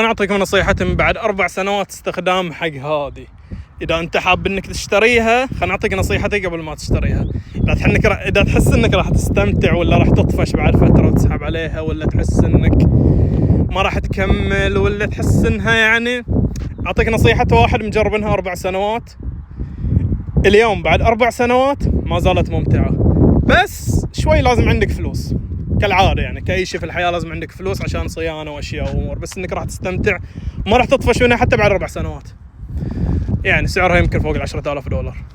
أنا أعطيكم نصيحة من بعد 4 سنوات استخدام حق هذه. إذا أنت حاب إنك تشتريها، خلنا نعطيك نصيحتي قبل ما تشتريها. إذا تحس إنك راح تستمتع ولا راح تطفش بعد فترة وتسحب عليها، ولا تحس إنك ما راح تكمل، ولا تحس إنها يعني، أعطيك نصيحة واحد مجرب إنها 4 سنوات، اليوم بعد 4 سنوات ما زالت ممتعة، بس شوي لازم عندك فلوس كالعادة. يعني كأي شيء في الحياة لازم عندك فلوس عشان صيانة وأشياء وأمور، بس إنك راح تستمتع وما راح تطفش منها حتى بعد 4 سنوات. يعني سعرها يمكن فوق $10,000.